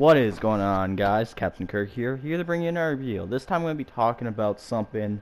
What is going on, guys? Captain Kirk here to bring you another review. This time I'm going to be talking about something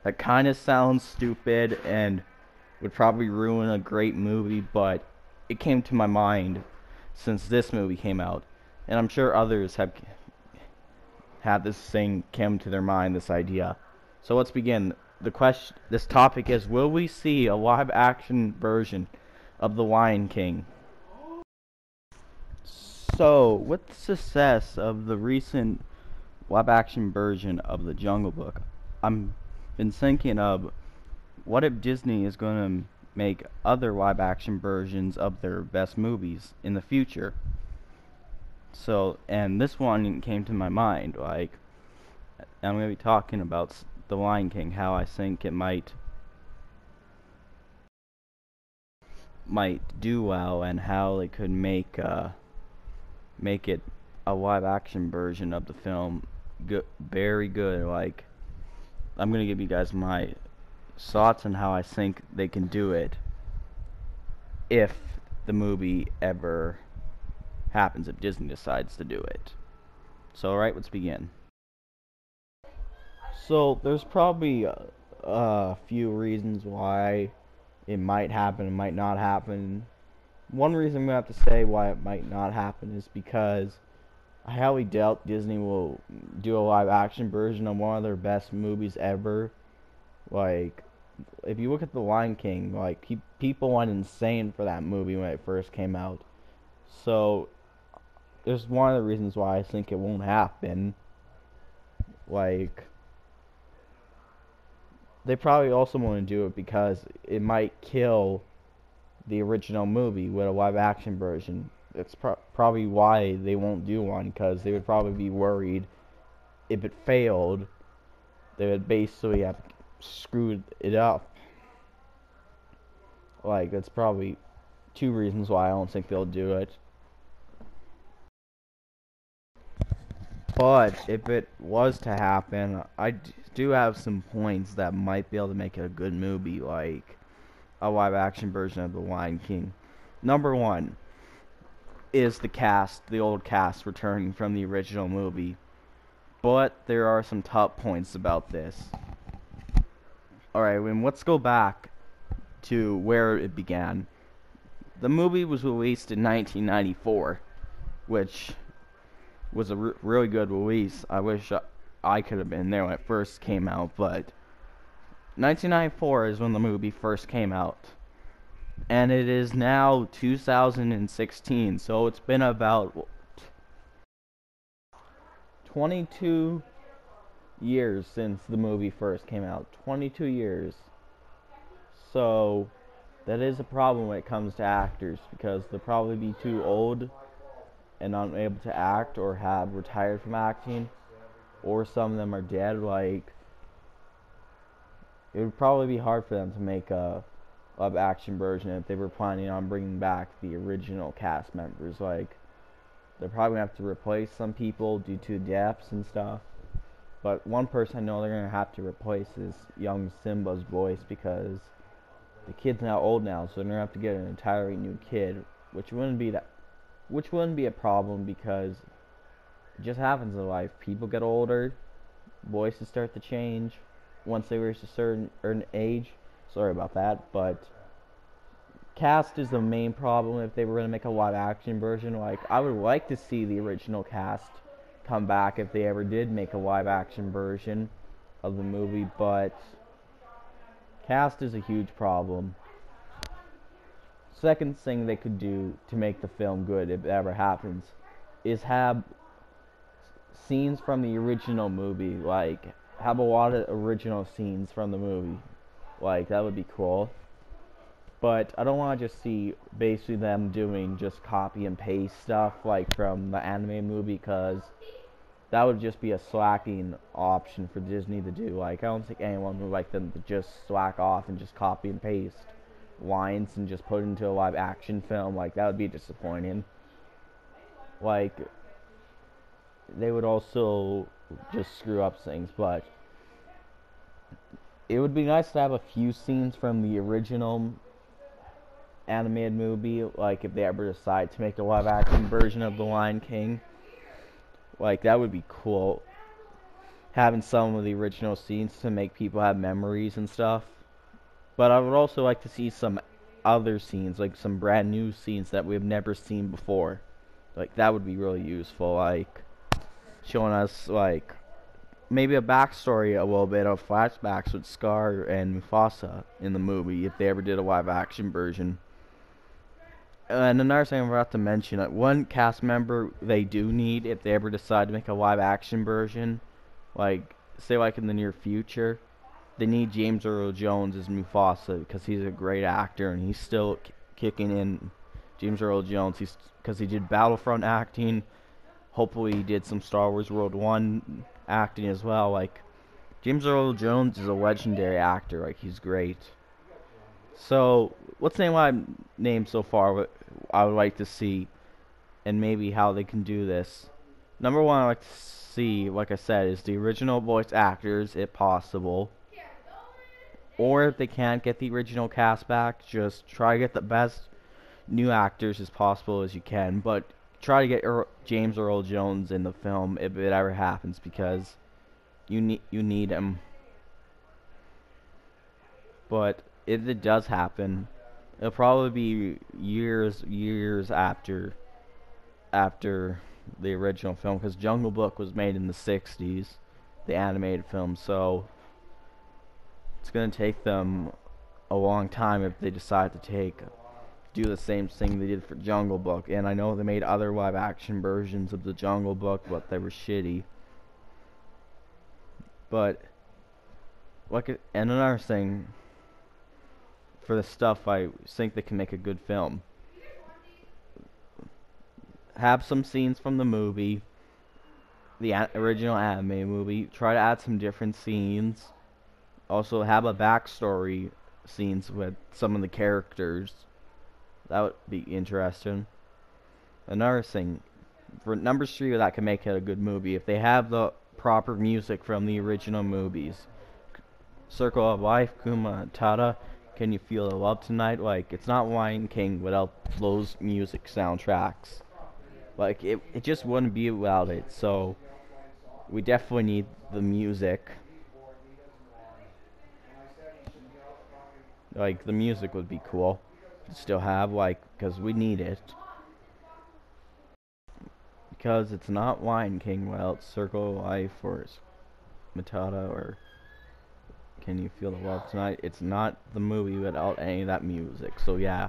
that kind of sounds stupid and would probably ruin a great movie, but it came to my mind since this movie came out, and I'm sure others have had this thing come to their mind, this idea. So let's begin. This topic is: will we see a live-action version of The Lion King? So, with the success of the recent live-action version of The Jungle Book, I'm been thinking of what if Disney is going to make other live-action versions of their best movies in the future. So, and this one came to my mind. Like, I'm going to be talking about The Lion King, how I think it might do well, and how they could make it a live action version of the film very good. Like, I'm gonna give you guys my thoughts on how I think they can do it if the movie ever happens, if Disney decides to do it. So alright, let's begin. So there's probably a few reasons why it might happen, it might not happen. One reason I'm going to have to say why it might not happen is because I highly doubt Disney will do a live action version of one of their best movies ever. Like, if you look at The Lion King, like, people went insane for that movie when it first came out. So, there's one of the reasons why I think it won't happen. Like, they probably also want to do it because it might kill the original movie with a live action version. It's probably why they won't do one, because they would probably be worried if it failed, they would basically have screwed it up. Like, that's probably two reasons why I don't think they'll do it. But if it was to happen, I do have some points that might be able to make it a good movie, like a live action version of The Lion King. Number one is the old cast returning from the original movie. But there are some top points about this. Alright, let's go back to where it began. The movie was released in 1994, which was a really good release. I wish I could have been there when it first came out, but 1994 is when the movie first came out, and it is now 2016, so it's been about 22 years since the movie first came out. 22 years. So that is a problem when it comes to actors, because they'll probably be too old and unable to act, or have retired from acting, or some of them are dead. Like, it would probably be hard for them to make a live action version if they were planning on bringing back the original cast members. Like, they're probably going to have to replace some people due to deaths and stuff. But one person I know they're going to have to replace is young Simba's voice, because the kid's now old now, so they're going to have to get an entirely new kid, which wouldn't be a problem, because it just happens in life. People get older, voices start to change once they reach a certain age. Sorry about that, but cast is the main problem if they were going to make a live action version. Like, I would like to see the original cast come back if they ever did make a live action version of the movie, but cast is a huge problem. Second thing they could do to make the film good, if it ever happens, is have scenes from the original movie. Like, have a lot of original scenes from the movie. Like, that would be cool. But I don't want to just see basically them doing just copy and paste stuff like from the anime movie, because that would just be a slacking option for Disney to do. Like, I don't think anyone would like them to just slack off and just copy and paste lines and just put it into a live action film. Like, that would be disappointing. Like, they would also just screw up things. But it would be nice to have a few scenes from the original animated movie, like if they ever decide to make a live action version of The Lion King. Like, that would be cool. Having some of the original scenes to make people have memories and stuff. But I would also like to see some other scenes, like some brand new scenes that we've never seen before. Like, that would be really useful. Like, showing us, like, maybe a backstory, a little bit of flashbacks with Scar and Mufasa in the movie, if they ever did a live action version. And another thing I forgot to mention, one cast member they do need if they ever decide to make a live action version, like, say like in the near future, they need James Earl Jones as Mufasa because he's a great actor and he's still kicking in. James Earl Jones, because he did Battlefront acting. Hopefully he did some Star Wars World 1 acting as well. Like, James Earl Jones is a legendary actor. Like, he's great. So, let's name what I've named so far, what I would like to see, and maybe how they can do this. Number one I'd like to see, like I said, is the original voice actors, if possible. Or if they can't get the original cast back, just try to get the best new actors as possible as you can. But try to get James Earl Jones in the film if it ever happens, because you need him. But if it does happen, it'll probably be years after the original film, because Jungle Book was made in the 60s, the animated film, so it's gonna take them a long time if they decide to do the same thing they did for Jungle Book. And I know they made other live action versions of the Jungle Book, but they were shitty. But and another thing, for the stuff I think they can make a good film, have some scenes from the movie, the original anime movie, try to add some different scenes. Also have a backstory scenes with some of the characters. That would be interesting. Another thing, for number 3 that can make it a good movie, if they have the proper music from the original movies. Circle of Life, Kuma Tada, Can You Feel the Love Tonight? Like, it's not Lion King without those music soundtracks. Like, it just wouldn't be without it. So, we definitely need the music. Like, the music would be cool to still have, like, because we need it. Because it's not Lion King without Circle of Life or Matata or Can You Feel the Love Tonight. It's not the movie without any of that music. So yeah.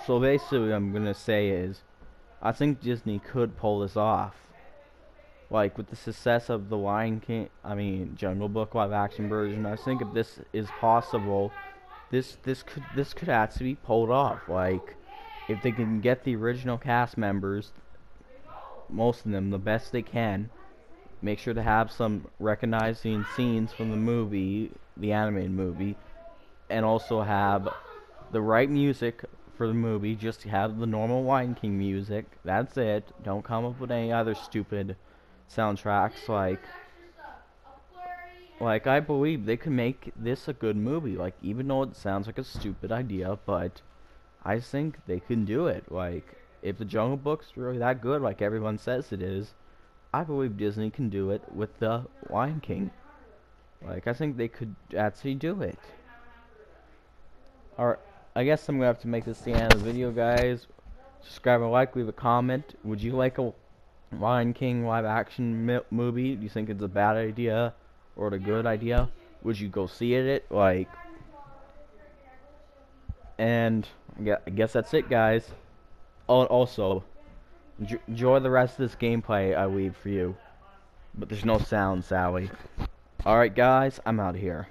So basically what I'm gonna say is, I think Disney could pull this off. Like, with the success of the Jungle Book live action version, I think if this is possible, this could actually be pulled off. Like, if they can get the original cast members, most of them, the best they can, make sure to have some recognizing scenes from the movie, the animated movie, and also have the right music for the movie. Just have the normal Lion King music. That's it. Don't come up with any other stupid soundtracks. Like I believe they could make this a good movie. Like, even though it sounds like a stupid idea, but I think they can do it. Like, if the Jungle Book's really that good, like everyone says it is, I believe Disney can do it with the Lion King. Like, I think they could actually do it. Alright, I guess I'm gonna have to make this the end of the video, guys. Subscribe and like, leave a comment. Would you like a Lion King live action movie? Do you think it's a bad idea or a good idea? Would you go see it? Like, and I guess that's it, guys. Oh, also, enjoy the rest of this gameplay I leave for you. But there's no sound, Sally. Alright, guys, I'm out of here.